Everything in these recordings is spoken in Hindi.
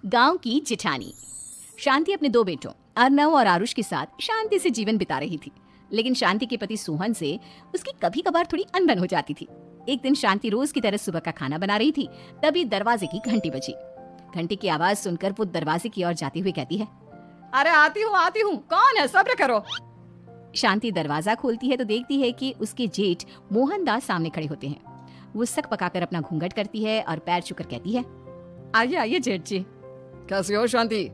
गांव की जिठानी। शांति अपने दो बेटों अर्नव और आरुष के साथ शांति से जीवन बिता रही थी, लेकिन शांति के पति सोहन से उसकी कभी कभार थोड़ी अनबन हो जाती थी। एक दिन शांति रोज की तरह सुबह का खाना बना रही थी, तभी दरवाजे की घंटी बजी। घंटी की आवाज सुनकर वो दरवाजे की ओर जाते हुए कहती है, अरे आती हूँ, कौन है? सब्र करो। शांति दरवाजा खोलती है तो देखती है कि उसके जेठ मोहनदास सामने खड़े होते हैं। वो सक पकाकर अपना घूंघट करती है और पैर छूकर कहती है, आइए आइए जेठ जी। कैसी हो शांति?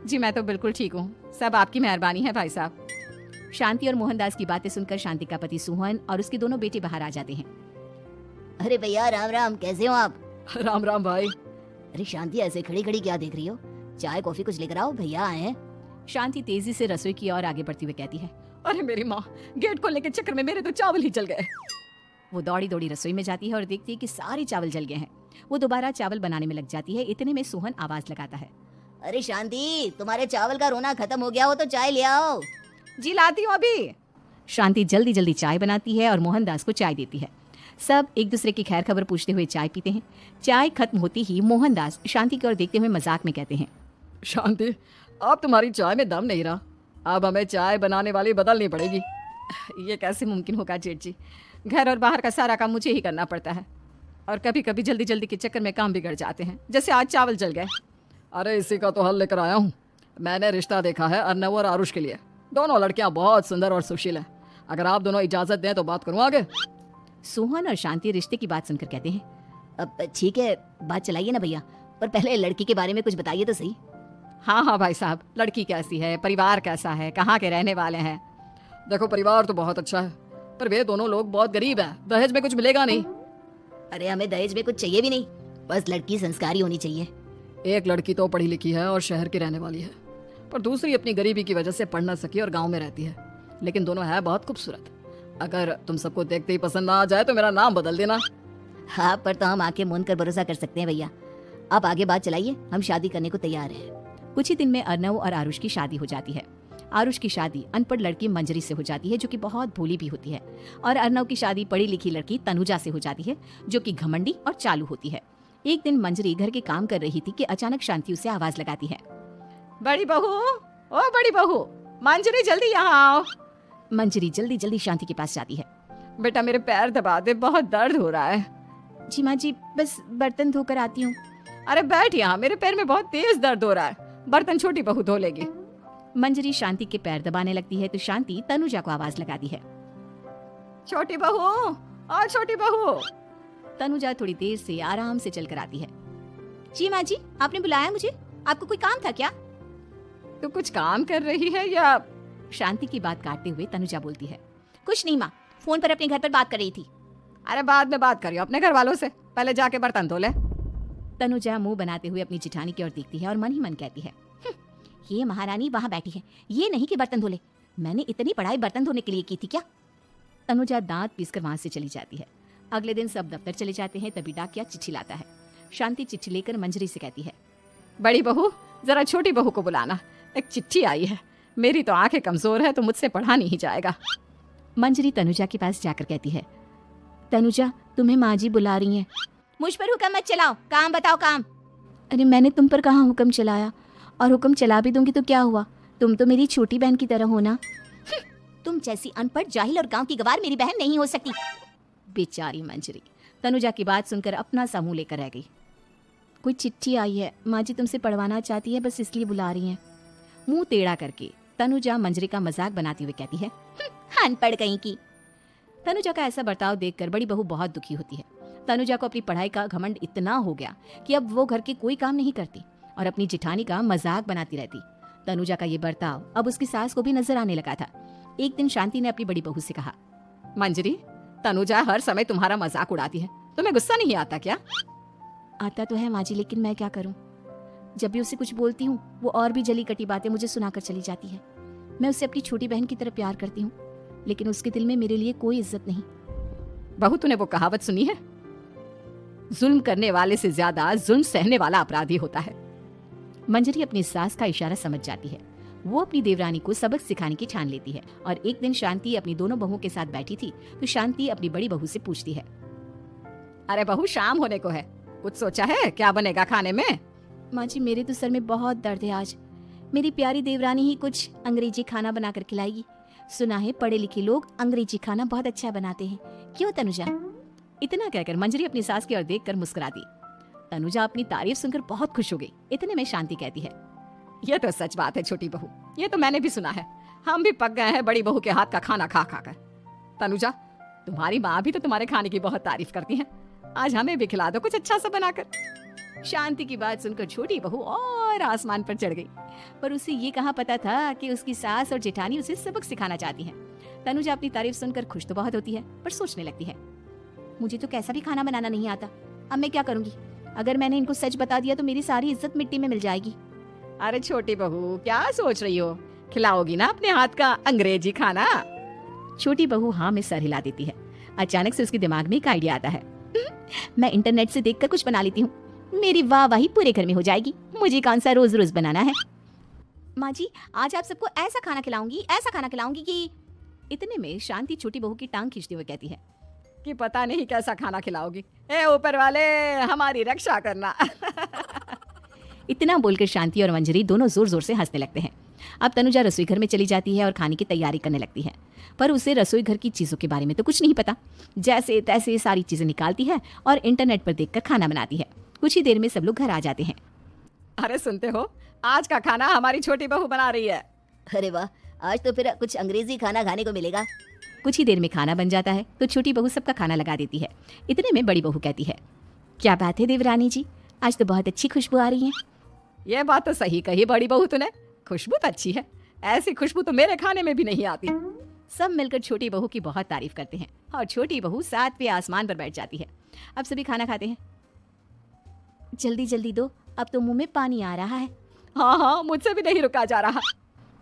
जी मैं तो बिल्कुल ठीक हूँ, सब आपकी मेहरबानी है भाई साहब। शांति और मोहनदास की बातें सुनकर शांति का पति सोहन और उसके दोनों बेटे बाहर आ जाते हैं। अरे भैया राम राम, कैसे हो आप? राम राम भाई। अरे शांति ऐसे खड़ी खड़ी क्या देख रही हो? चाय कॉफी कुछ लेकर आओ, भैया आए हैं। शांति तेजी से रसोई की ओर आगे बढ़ती हुई कहती है, अरे मेरी माँ, गेट खोलने के चक्कर में मेरे तो चावल ही जल गए। वो दौड़ी दौड़ी रसोई में जाती है और देखती है कि सारे चावल जल गए हैं। वो दोबारा चावल बनाने में लग जाती है। इतने में सोहन आवाज लगाता है, अरे शांति, तुम्हारे चावल का रोना खत्म हो गया हो तो चाय ले आओ। जी लाती हूँ अभी। शांति जल्दी जल्दी चाय बनाती है और मोहनदास को चाय देती है। सब एक दूसरे की खैर खबर पूछते हुए चाय पीते हैं। चाय खत्म होती ही मोहनदास शांति की ओर देखते हुए मजाक में कहते हैं, शांति, अब तुम्हारी चाय में दम नहीं रहा, अब हमें चाय बनाने वाली बदलनी पड़ेगी। ये कैसे मुमकिन होगा जेठ जी? घर और बाहर का सारा काम मुझे ही करना पड़ता है और कभी कभी जल्दी जल्दी के चक्कर में काम बिगड़ जाते हैं, जैसे आज चावल जल गए। अरे इसी का तो हल लेकर आया हूँ। मैंने रिश्ता देखा है अर्नव और आरुष के लिए। दोनों लड़कियां बहुत सुंदर और सुशील हैं। अगर आप दोनों इजाजत दें तो बात करूँ आगे। सोहन और शांति रिश्ते की बात सुनकर कहते हैं, अब ठीक है, बात चलाइए ना भैया, पर पहले लड़की के बारे में कुछ बताइए तो सही। हाँ भाई साहब, लड़की कैसी है, परिवार कैसा है, कहाँ के रहने वाले हैं? देखो परिवार तो बहुत अच्छा है, पर वे दोनों लोग बहुत गरीब हैं। दहेज में कुछ मिलेगा नहीं। अरे हमें दहेज में कुछ चाहिए भी नहीं, बस लड़की संस्कारी होनी चाहिए। एक लड़की तो पढ़ी लिखी है और शहर की रहने वाली है, पर दूसरी अपनी गरीबी की वजह से पढ़ न सकी और गाँव में रहती है, लेकिन दोनों है बहुत खूबसूरत। अगर तुम सबको देखते ही पसंद ना आ जाए तो मेरा नाम बदल देना। हाँ, पर तो हम आंखें मूंद कर भरोसा कर सकते हैं भैया। आप आगे बात चलाइए, हम शादी करने को तैयार हैं। कुछ ही दिन में अर्नव और आरुष की शादी हो जाती है। आरुष की शादी अनपढ़ लड़की मंजरी से हो जाती है, जो कि बहुत भोली भी होती है, और अर्नव की शादी पढ़ी लिखी लड़की तनुजा से हो जाती है, जो कि घमंडी और चालू होती है। एक दिन मंजरी घर के काम कर रही थी कि अचानक शांति उसे आवाज लगाती है, बड़ी बहू, ओ बड़ी बहू, मंजरी जल्दी यहाँ आओ। मंजरी जल्दी जल्दी शांति के पास जाती है। बेटा मेरे पैर दबा दे, बहुत दर्द हो रहा है। जी माँ जी, बस बर्तन धोकर आती हूँ। अरे बैठ यहाँ, मेरे पैर में बहुत तेज दर्द हो रहा है, बर्तन छोटी बहू धो लेगी। मंजरी शांति के पैर दबाने लगती है तो शांति तनुजा को आवाज लगाती है, छोटी बहू, और छोटी बहू। तनुजा थोड़ी देर से आराम से चलकर आती है। जी माँ जी, आपने बुलाया मुझे? आपको कोई काम था क्या? तू कुछ काम कर रही है या? शांति की बात काटते हुए तनुजा बोलती है, कुछ नहीं माँ, फोन पर अपने घर पर बात कर रही थी। अरे बाद में बात करियो अपने घर वालों से, पहले जाके बर्तन धो ले। तनुजा मुंह बनाते हुए अपनी जिठानी की ओर देखती है और मन ही मन कहती है, ये महारानी वहाँ बैठी है, ये नहीं कि बर्तन धो ले। मैंने इतनी पढ़ाई बर्तन धोने के लिए की थी क्या? तनुजा दांत पीसकर वहां से चली जाती है। अगले दिन सब दफ्तर चले जाते हैं, तभी डाकिया चिट्ठी लाता है। शांति चिट्ठी लेकर मंजरी से कहती है, बड़ी बहू, जरा छोटी बहू को बुलाना, एक चिट्ठी आई है। मेरी तो आंखें कमजोर है तो मुझसे पढ़ा नहीं जाएगा। मंजरी तनुजा के पास जाकर कहती है, तनुजा तुम्हें माँ जी बुला रही हैं। मुझ पर हुक्म मत चलाओ, काम बताओ काम। अरे मैंने तुम पर कहाँ हुक्म चलाया, और हुक्म चला भी दूंगी तो क्या हुआ, तुम तो मेरी छोटी बहन की तरह हो ना। तुम जैसी अनपढ़ जाहिल और गांव की गवार मेरी बहन नहीं हो सकती। बेचारी मंजरी तनुजा की बात सुनकर अपना सा मुंह लेकर रह गई। कोई चिट्ठी आई है, माँ जी तुमसे पढ़वाना चाहती है, बस इसलिए बुला रही हैं। मुंह टेढ़ा करके तनुजा मंजरी का मजाक बनाती हुए कहती है, अनपढ़ कहीं की। तनुजा का ऐसा बर्ताव देखकर बड़ी बहू बहुत दुखी होती है। तनुजा को अपनी पढ़ाई का घमंड इतना हो गया कि अब वो घर के कोई काम नहीं करती और अपनी जिठानी का मजाक बनाती रहती। तनुजा का ये बर्ताव अब उसकी सास को भी नजर आने लगा था। एक दिन शांति ने अपनी बड़ी बहू से कहा, मंजरी, तनुजा हर समय तुम्हारा मजाक उड़ाती है, तुम्हें गुस्सा नहीं आता क्या? आता तो है माँ जी, लेकिन मैं क्या करूं? जब भी उसे कुछ बोलती हूँ वो और भी जली कटी बातें मुझे सुनाकर चली जाती है। मैं उसे अपनी छोटी बहन की तरह प्यार करती हूँ, लेकिन उसके दिल में मेरे लिए कोई इज्जत नहीं। बहू, तूने वो कहावत सुनी है, जुल्म करने वाले से ज्यादा जुल्म सहने वाला अपराधी होता है। मंजरी अपनी सास का इशारा समझ जाती है। वो अपनी देवरानी को सबक सिखाने की ठान लेती है और एक दिन शांति अपनी दोनों बहुओं के साथ बैठी थी तो शांति अपनी बड़ी बहू से पूछती है, अरे बहू, शाम होने को है, कुछ सोचा है क्या बनेगा खाने में? माँ जी मेरे तो सर में बहुत दर्द है आज। मेरी प्यारी देवरानी ही कुछ अंग्रेजी खाना बनाकर खिलाएगी। सुना है पढ़े लिखे लोग अंग्रेजी खाना बहुत अच्छा बनाते हैं, क्यों तनुजा? इतना कहकर मंजरी अपनी सास की ओर देखकर मुस्कुरा दी। तनुजा अपनी तारीफ सुनकर बहुत खुश हो गई। इतने में शांति कहती है, ये तो सच बात है छोटी बहू, ये तो मैंने भी सुना है। हम भी पक गए हैं बड़ी बहू के हाथ का खाना खा खा कर। तनुजा, तुम्हारी माँ भी तो तुम्हारे खाने की बहुत तारीफ करती है, आज हमें भी खिला दो कुछ अच्छा सा बनाकर। शांति की बात सुनकर छोटी बहू और आसमान पर चढ़ गई, पर उसे ये कहाँ पता था कि उसकी सास और जेठानी उसे सबक सिखाना चाहती हैं। तनुजा अपनी तारीफ सुनकर खुश तो बहुत होती है, पर सोचने लगती है, मुझे तो कैसा भी खाना बनाना नहीं आता, अब मैं क्या करूंगी? अगर मैंने इनको सच बता दिया तो मेरी सारी इज्जत मिट्टी में मिल जाएगी। अरे छोटी बहू, क्या सोच रही हो? खिलाओगी ना अपने हाथ का अंग्रेजी खाना? छोटी बहू हाँ में सर हिला देती है। अचानक से उसके दिमाग में एक आइडिया आता है, मैं इंटरनेट से देखकर कुछ बना लेती हूँ, मेरी वाहवाही पूरे घर में हो जाएगी। मुझे कौन सा रोज रोज बनाना है। माँ जी आज आप सबको ऐसा खाना खिलाऊंगी, ऐसा खाना खिलाऊंगी कि। इतने में शांति छोटी बहू की टांग खींचते हुए कहती है कि पता नहीं कैसा खाना खिलाओगी, ए ऊपर वाले हमारी रक्षा करना। इतना बोलकर शांति और मंजरी दोनों जोर जोर से हंसने लगते हैं। अब तनुजा रसोई घर में चली जाती है और खाने की तैयारी करने लगती है, पर उसे रसोई घर की चीजों के बारे में तो कुछ नहीं पता। जैसे तैसे सारी चीजें निकालती है और इंटरनेट पर देखकर खाना बनाती है। कुछ ही देर में सब लोग घर आ जाते हैं। अरे सुनते हो, आज का खाना हमारी छोटी बहू बना रही है। अरे वाह, आज तो फिर कुछ अंग्रेजी खाना खाने को मिलेगा। कुछ ही देर में खाना बन जाता है तो छोटी बहू सबका खाना लगा देती है। इतने में बड़ी बहू कहती है, क्या बात है देवरानी जी, आज तो बहुत अच्छी खुशबू आ रही है। ये बात तो सही कही बड़ी बहू तूने, खुशबू तो अच्छी है, ऐसी खुशबू तो मेरे खाने में भी नहीं आती। सब मिलकर छोटी बहू की बहुत तारीफ करते हैं और छोटी बहू 7वें आसमान पर बैठ जाती है। अब सभी खाना खाते हैं। जल्दी जल्दी दो, अब तो मुंह में पानी आ रहा है। हाँ हाँ, मुझसे भी नहीं रुका जा रहा।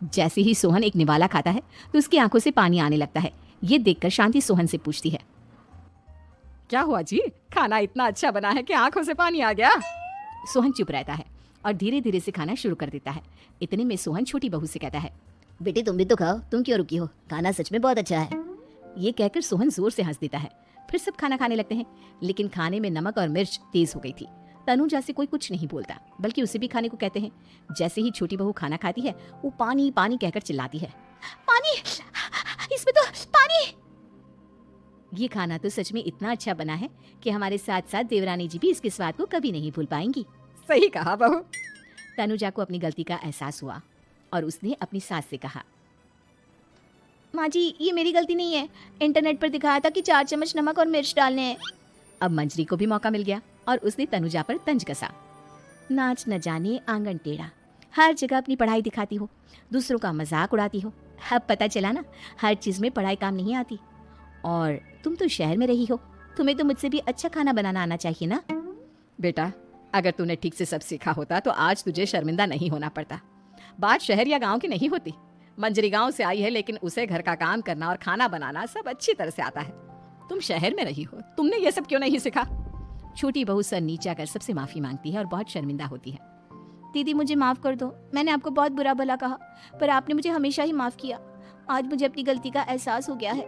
जैसे ही सोहन एक निवाला खाता है तो उसकी आंखों से पानी आने लगता है। ये देखकर शांति सोहन से पूछती है, क्या हुआ जी, खाना इतना अच्छा बना है कि आंखों से पानी आ गया? सोहन चुप रहता है और धीरे धीरे से खाना शुरू कर देता है। इतने में सोहन छोटी बहू से कहता है, बेटी तुम भी तो खाओ, तुम क्यों रुकी हो, खाना सच में बहुत अच्छा है। ये कहकर सोहन जोर से हंस देता है। फिर सब खाना खाने लगते हैं, लेकिन खाने में नमक और मिर्च तेज हो गई थी। तनुजा से कोई कुछ नहीं बोलता, बल्कि उसे भी खाने को कहते हैं। जैसे ही छोटी बहू खाना खाती है वो पानी पानी कहकर चिल्लाती है, पानी, इसमें तो पानी। ये खाना तो सच में इतना अच्छा बना है कि हमारे साथ साथ देवरानी जी भी इसके स्वाद को कभी नहीं भूल पाएंगी। सही कहा बहू। तनुजा को अपनी गलती का एहसास हुआ और उसने अपनी सास से कहा, माँ जी ये मेरी गलती नहीं है, इंटरनेट पर दिखाया था कि 4 चम्मच नमक और मिर्च डालने हैं। अब मंजरी को भी मौका मिल गया और उसने तनुजा पर तंज कसा, नाच न जाने आंगन टेढ़ा, हर जगह अपनी पढ़ाई दिखाती हो, दूसरों का मजाक उड़ाती हो। अब पता चला ना, हर चीज में पढ़ाई काम नहीं आती। और तुम तो शहर में रही हो, तुम्हें तो मुझसे भी अच्छा खाना बनाना आना चाहिए ना। बेटा, अगर तूने ठीक से सब सीखा होता तो आज तुझे शर्मिंदा नहीं होना पड़ता। बात शहर या गांव की नहीं होती। मंजरी गांव से आई है, लेकिन उसे घर का काम करना और खाना बनाना सब अच्छी तरह से आता है। तुम शहर में रही हो, तुमने ये सब क्यों नहीं सीखा? छोटी बहू सर नीचा कर सबसे माफी मांगती है और बहुत शर्मिंदा होती है। दीदी मुझे माफ कर दो, मैंने आपको बहुत बुरा भला कहा, पर आपने मुझे हमेशा ही माफ किया। आज मुझे अपनी गलती का एहसास हो गया है।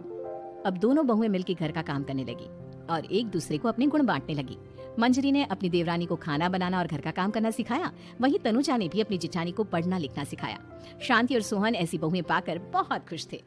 अब दोनों बहुएं मिलकर घर का काम करने लगी और एक दूसरे को अपने गुण बांटने लगी। मंजरी ने अपनी देवरानी को खाना बनाना और घर का काम करना सिखाया, वहीं तनुजा ने भी अपनी जेठानी को पढ़ना लिखना सिखाया। शांति और सोहन ऐसी बहुएं पाकर बहुत खुश थे।